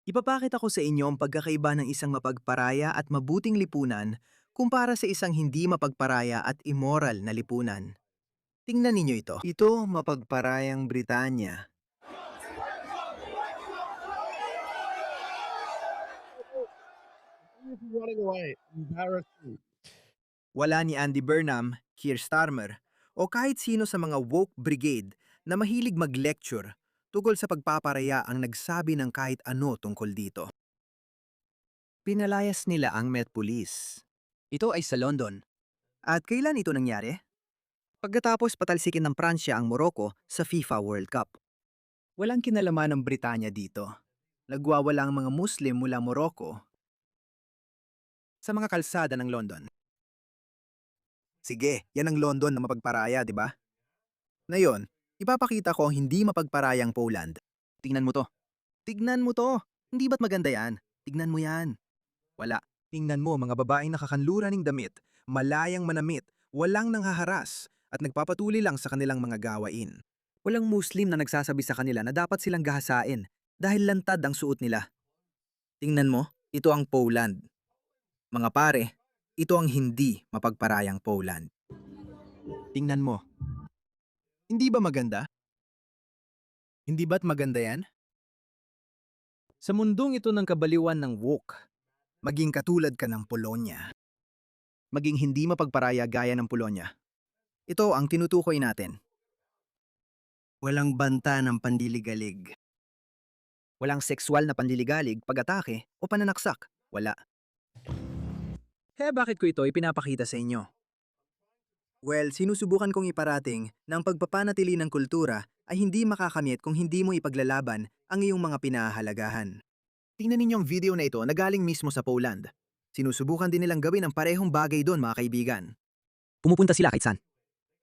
Ipapakita ko sa inyo ang pagkakaiba ng isang mapagparaya at mabuting lipunan kumpara sa isang hindi mapagparaya at immoral na lipunan. Tingnan ninyo ito. Ito mapagparayang Britanya. Running away. Embarrassing. Wala ni Andy Burnham, Keir Starmer, o kahit sino sa mga woke brigade na mahilig mag-lecture tungkol sa pagpaparaya ang nagsabi ng kahit ano tungkol dito. Pinalayas nila ang Met Police. Ito ay sa London. At kailan ito nangyari? Pagkatapos patalsikin ng Pransya ang Morocco sa FIFA World Cup. Walang kinalaman ng Britanya dito. Nagwawala ang mga Muslim mula Morocco sa mga kalsada ng London. Sige, yan ang London na mapagparaya, di ba? Ngayon, ipapakita ko ang hindi mapagparayang Poland. Tingnan mo to. Tignan mo to. Hindi ba't maganda yan? Tignan mo yan. Wala. Tingnan mo mga babaeng nakakanlura ng damit, malayang manamit, walang nanghaharas, at nagpapatuloy lang sa kanilang mga gawain. Walang Muslim na nagsasabi sa kanila na dapat silang gahasain dahil lantad ang suot nila. Tingnan mo, ito ang Poland. Mga pare, ito ang hindi mapagparayang Poland. Tingnan mo. Hindi ba maganda? Hindi ba't maganda yan? Sa mundong ito ng kabaliwan ng woke, maging katulad ka ng Polonya. Maging hindi mapagparaya gaya ng Polonya. Ito ang tinutukoy natin. Walang banta ng pandiligalig. Walang sexual na panliligalig, pag-atake o pananaksak. Wala. Kaya bakit ko ito ipinapakita sa inyo? Well, sinusubukan kong iparating na ang pagpapanatili ng kultura ay hindi makakamit kung hindi mo ipaglalaban ang iyong mga pinahahalagahan. Tingnan ninyo ang video na ito na galing mismo sa Poland. Sinusubukan din nilang gawin ang parehong bagay doon, mga kaibigan. Pumupunta sila kahit saan.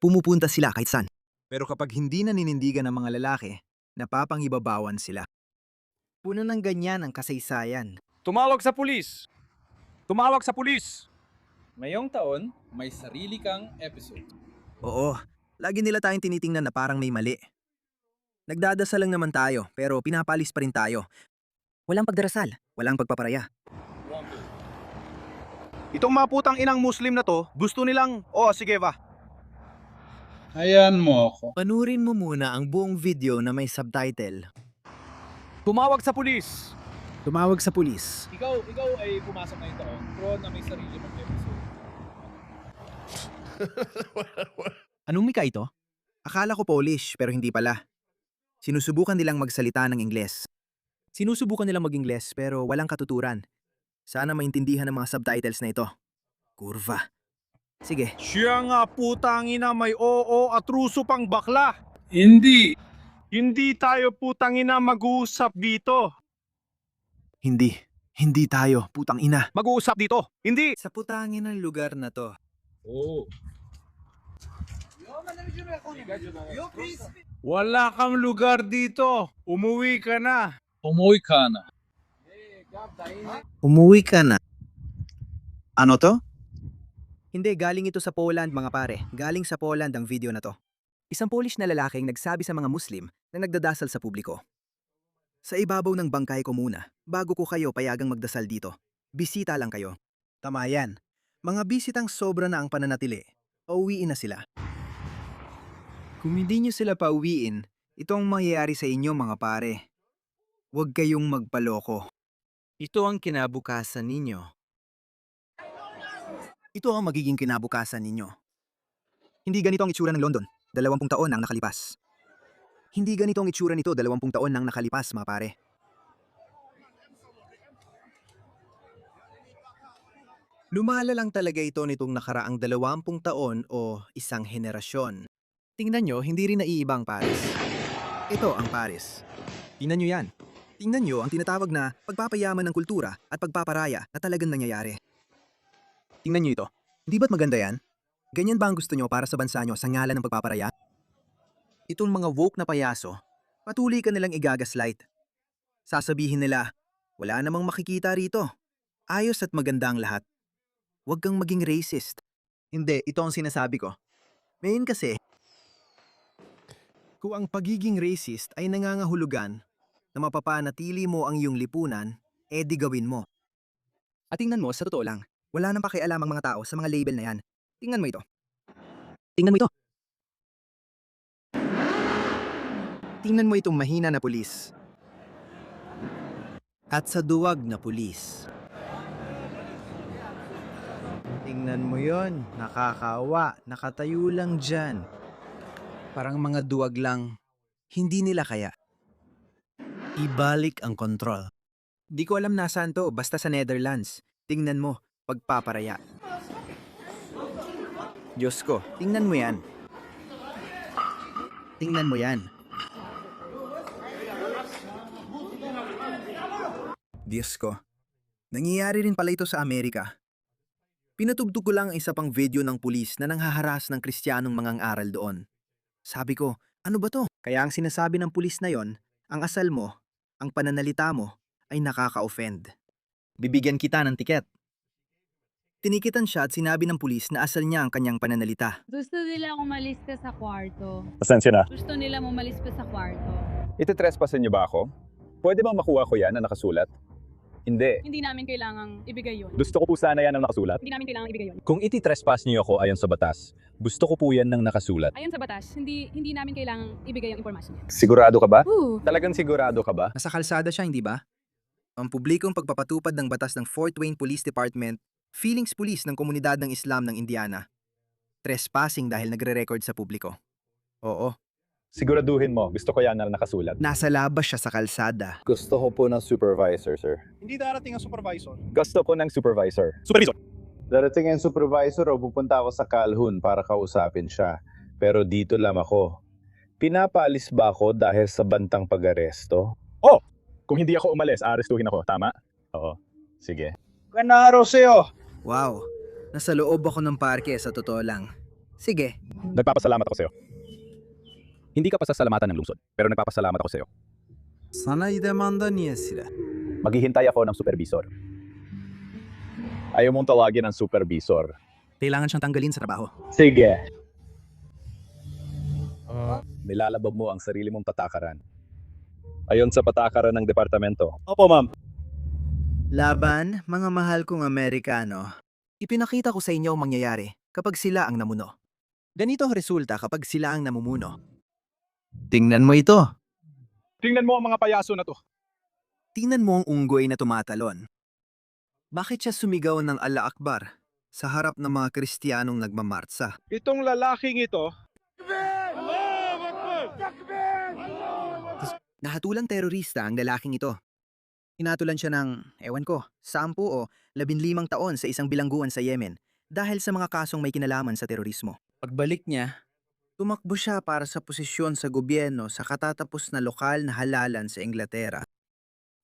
Pumupunta sila kahit saan. Pero kapag hindi naninindigan ng mga lalaki, napapangibabawan sila. Puno ng ganyan ang kasaysayan. Tumawag sa pulis! Tumawag sa pulis! Ngayong taon, may sarili kang episode. Oo, lagi nila tayong tinitingnan na parang may mali. Nagdadasal lang naman tayo, pero pinapalis pa rin tayo. Walang pagdarasal, walang pagpaparaya. Itong mga putang inang Muslim na to, gusto nilang, sige ba? Hayaan mo ako. Panurin mo muna ang buong video na may subtitle. Tumawag sa pulis! Tumawag sa pulis. Ikaw ay pumasok ngayong taon, pero na may sarili mong episode. Anong mika ito? Akala ko Polish, pero hindi pala. Sinusubukan nilang magsalita ng Ingles. Sinusubukan nilang mag-Ingles, pero walang katuturan. Sana maintindihan ng mga subtitles na ito. Kurva. Sige. Siya nga putang ina may oo at ruso pang bakla. Hindi. Hindi tayo putang ina mag-uusap dito. Hindi. Hindi tayo, putang ina. Mag-uusap dito. Hindi. Sa putangin ng lugar na to. Oo. Wala kang lugar dito. Umuwi ka na. Umuwi ka na. Umuwi ka na. Ano to? Hindi, galing ito sa Poland mga pare. Galing sa Poland ang video na to. Isang Polish na lalaking nagsabi sa mga Muslim na nagdadasal sa publiko. Sa ibabaw ng bangkay ko muna, bago ko kayo payagang magdasal dito. Bisita lang kayo. Tama yan. Mga bisitang sobra na ang pananatili. Pauwiin na sila. Kung hindi nyo sila pauwiin, ito ang mangyayari sa inyo mga pare. Huwag kayong magpaloko. Ito ang kinabukasan ninyo. Ito ang magiging kinabukasan ninyo. Hindi ganito ang itsura ng London, 20 taon nang nakalipas. Hindi ganito ang itsura nito 20 taon nang nakalipas, mga pare. Lumala lang talaga ito nitong nakaraang 20 taon o isang henerasyon. Tingnan nyo, hindi rin naiibang Paris. Ito ang Paris. Tingnan nyo yan. Tingnan nyo ang tinatawag na pagpapayaman ng kultura at pagpaparaya na talagang nangyayari. Tingnan nyo ito. Hindi ba't maganda yan? Ganyan ba ang gusto nyo para sa bansa nyo sa ngalan ng pagpaparaya? Itong mga woke na payaso, patuloy ka nilang igagaslight. Sasabihin nila, wala namang makikita rito. Ayos at maganda ang lahat. Huwag kang maging racist. Hindi, ito ang sinasabi ko. Ngayon kasi, kung ang pagiging racist ay nangangahulugan na mapapanatili mo ang iyong lipunan, di gawin mo. At tingnan mo, sa totoo lang, wala nang pakialam ang mga tao sa mga label na yan. Tingnan mo ito. Tingnan mo ito. Tingnan mo itong mahina na pulis. At sa duwag na pulis. Tingnan mo yon, nakakaawa, nakatayo lang dyan. Parang mga duwag lang, hindi nila kaya. Ibalik ang kontrol. Di ko alam nasaan to, basta sa Netherlands. Tingnan mo, pagpaparaya. Diyos ko, tingnan mo yan. Tingnan mo yan. Diyos ko, nangyayari rin pala ito sa Amerika. Pinatugtog ko lang ang isa pang video ng pulis na nanghaharas ng Kristiyanong mangang-aral doon. Sabi ko, ano ba to? Kaya ang sinasabi ng pulis na yon, ang asal mo, ang pananalita mo, ay nakaka-offend. Bibigyan kita ng tiket. Tinikitan siya at sinabi ng pulis na asal niya ang kanyang pananalita. Gusto nila umalis ka sa kwarto. Pasensya na. Gusto nila umalis ka sa kwarto. Iti-trespassin niyo ba ako? Pwede bang makuha ko yan na nakasulat? Hindi. Hindi namin kailangang ibigay yun. Gusto ko po sana yan ng nakasulat. Hindi namin kailangang ibigay yun. Kung iti-trespass niyo ako ayon sa batas, gusto ko po yan ng nakasulat. Ayon sa batas, hindi namin kailangang ibigay ang impormasyon niya. Sigurado ka ba? Ooh. Talagang sigurado ka ba? Nasa kalsada siya, hindi ba? Ang publikong pagpapatupad ng batas ng Fort Wayne Police Department, feelings police ng komunidad ng Islam ng Indiana. Trespassing dahil nagre-record sa publiko. Oo, Siguraduhin mo, gusto ko yan na nakasulat. nasa labas siya sa kalsada. Gusto ko po ng supervisor, sir. Hindi darating ang supervisor. Gusto ko ng supervisor. Supervisor. Darating ang supervisor o pupunta ako sa Calhoun para kausapin siya. Pero dito lang ako. Pinapaalis ba ako dahil sa bantang pag-aresto? Kung hindi ako umalis, arestuhin ako. Tama? Oo. Sige. Ganaro sa'yo. Wow, nasa loob ako ng parke sa totoo lang. Sige, Nagpapasalamat ako sa'yo. Hindi ka pasasalamatan ng lungsod, pero nagpapasalamat ako sa'yo. sana idemanda niya sila. Maghihintay ako ng supervisor. Ayaw mong tawagin ng supervisor. Kailangan siyang tanggalin sa trabaho. Sige. Nilalabag mo ang sarili mong patakaran. Ayon sa patakaran ng departamento. Opo, ma'am. Laban, mga mahal kong Amerikano, ipinakita ko sa inyo ang mangyayari kapag sila ang namuno. Ganito ang resulta kapag sila ang namumuno. Tingnan mo ito. Tingnan mo ang mga payaso na to. Tingnan mo ang unggoy na tumatalon. Bakit siya sumigaw ng Allah Akbar sa harap ng mga Kristiyanong nagmamartsa? Itong lalaking ito, Nahatulang terorista ang lalaking ito. Hinatulan siya ng, ewan ko, 10 o 15 taon sa isang bilangguan sa Yemen dahil sa mga kasong may kinalaman sa terorismo. Pagbalik niya, tumakbo siya para sa posisyon sa gobyerno sa katatapos na lokal na halalan sa Inglaterra.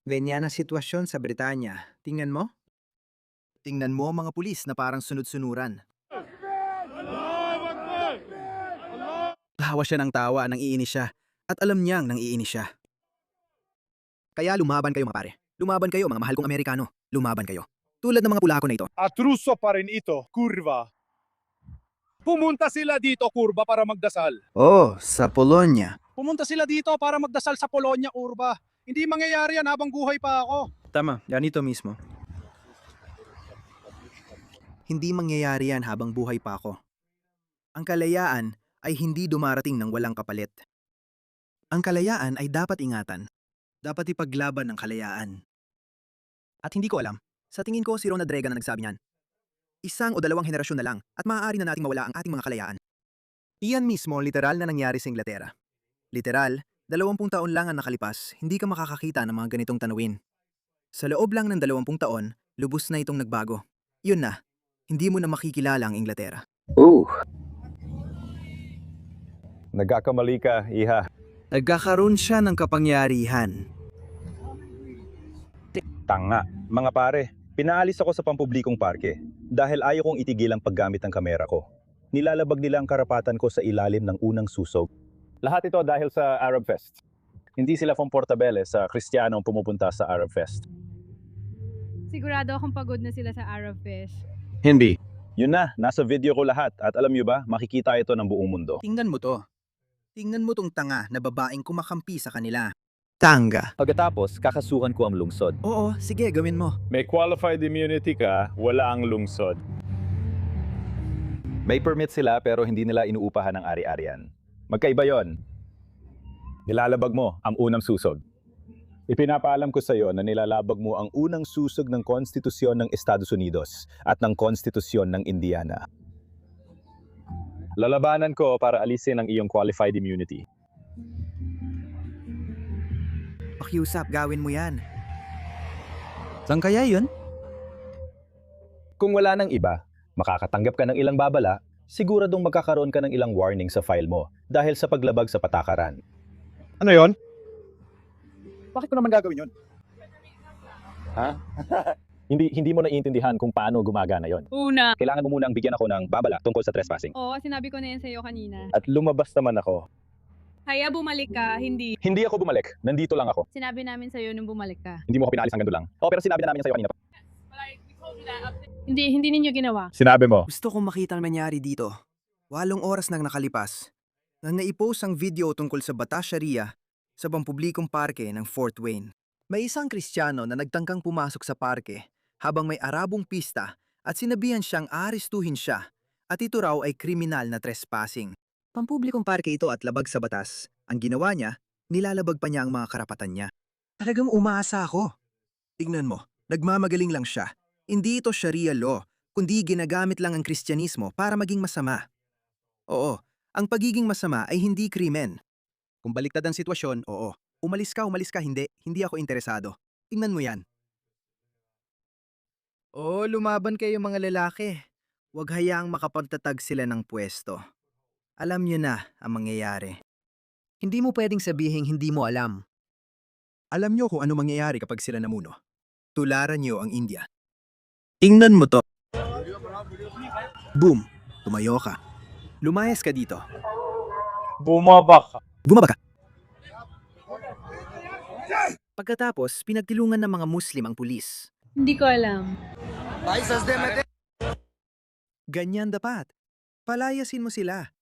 Ganyan ang sitwasyon sa Britanya. Tingnan mo? Tingnan mo ang mga pulis na parang sunod-sunuran. Tawa siya ng tawa nang iinis siya at alam niyang nang iinis siya. Kaya lumaban kayo mga pare. Lumaban kayo mga mahal kong Amerikano. Lumaban kayo. Tulad ng mga pulako na ito. at Ruso pa rin ito, kurva. Pumunta sila dito, kurba, para magdasal. Oh, sa Polonia. Pumunta sila dito para magdasal sa Polonia, kurba. Hindi mangyayari yan habang buhay pa ako. Tama, ganito mismo. Hindi mangyayari yan habang buhay pa ako. Ang kalayaan ay hindi dumarating ng walang kapalit. Ang kalayaan ay dapat ingatan. Dapat ipaglaban ng kalayaan. At hindi ko alam, sa tingin ko si Ronald Reagan na nagsabi niyan. 1 o 2 henerasyon na lang at maaari na nating mawala ang ating mga kalayaan. Iyan mismo literal na nangyari sa Inglaterra. Literal, 20 taon lang ang nakalipas, hindi ka makakakita ng mga ganitong tanawin. Sa loob lang ng 20 taon, lubos na itong nagbago. Yun na, hindi mo na makikilala ang Inglaterra. Nagkakamali ka, iha. Nagkakaroon siya ng kapangyarihan. Tanga. Mga pare, pinaalis ako sa pampublikong parke dahil ayaw kong itigil ang paggamit ng kamera ko. Nilalabag nila ang karapatan ko sa ilalim ng unang susog. Lahat ito dahil sa Arab Fest. Hindi sila komportable sa Kristiyanong pumupunta sa Arab Fest. Sigurado akong pagod na sila sa Arab Fest. Hindi. Yun na, nasa video ko lahat at alam nyo ba, makikita ito ng buong mundo. Tingnan mo to. Tingnan mo tong tanga na babaeng kumakampi sa kanila. Tanga. Pagkatapos, kakasuhan ko ang lungsod. Oo, sige, gawin mo. May qualified immunity ka, wala ang lungsod. May permit sila pero hindi nila inuupahan ng ari-arian. Magkaiba yon. Nilalabag mo ang unang susog. Ipinapaalam ko sa iyo na nilalabag mo ang unang susog ng konstitusyon ng Estados Unidos at ng konstitusyon ng Indiana. Lalabanan ko para alisin ang iyong qualified immunity. Pakiusap, gawin mo yan. Saan kaya yun? Kung wala nang iba, makakatanggap ka ng ilang babala, siguradong magkakaroon ka ng ilang warning sa file mo dahil sa paglabag sa patakaran. Ano yon? Bakit ko naman gagawin yun? Ha? hindi mo naiintindihan kung paano gumagana yon. Una. Kailangan mo munang bigyan ako ng babala tungkol sa trespassing. Oo, sinabi ko na yan sa'yo kanina. At lumabas naman ako. Kaya bumalik ka, hindi. Hindi ako bumalik. Nandito lang ako. Sinabi namin sa'yo nung bumalik ka. Hindi mo ako pinalis hanggang doon lang. Oo, pero sinabi na namin sa'yo kanina. Hindi ninyo ginawa. Sinabi mo. Gusto kong makita ang nangyari dito. 8 oras nang nakalipas. Nang naipost ang video tungkol sa Batas Sharia sa pampublikong parke ng Fort Wayne. May isang Kristiyano na nagtangkang pumasok sa parke habang may Arabong pista at sinabihan siyang aarestuhin siya at ito raw ay kriminal na trespassing. Pampublikong parke ito at labag sa batas. Ang ginawa niya, nilalabag pa niya ang mga karapatan niya. Talagang umaasa ako. Tingnan mo, nagmamagaling lang siya. Hindi ito Sharia law, kundi ginagamit lang ang Kristyanismo para maging masama. Oo, ang pagiging masama ay hindi krimen. Kung baliktad ang sitwasyon, oo. Umalis ka, hindi. Hindi ako interesado. Tingnan mo yan. Oh, lumaban kayo mga lalaki. Huwag hayaang makapagtatag sila ng pwesto. Alam niyo na ang mangyayari. Hindi mo pwedeng sabihin hindi mo alam. Alam niyo kung ano mangyayari kapag sila namuno. Tularan niyo ang India. Tingnan mo to. Boom! Tumayo ka. Lumayas ka dito. Bumaba ka. Bumaba ka. Pagkatapos, pinagtilungan ng mga Muslim ang pulis. Hindi ko alam. Ganyan dapat. Palayasin mo sila.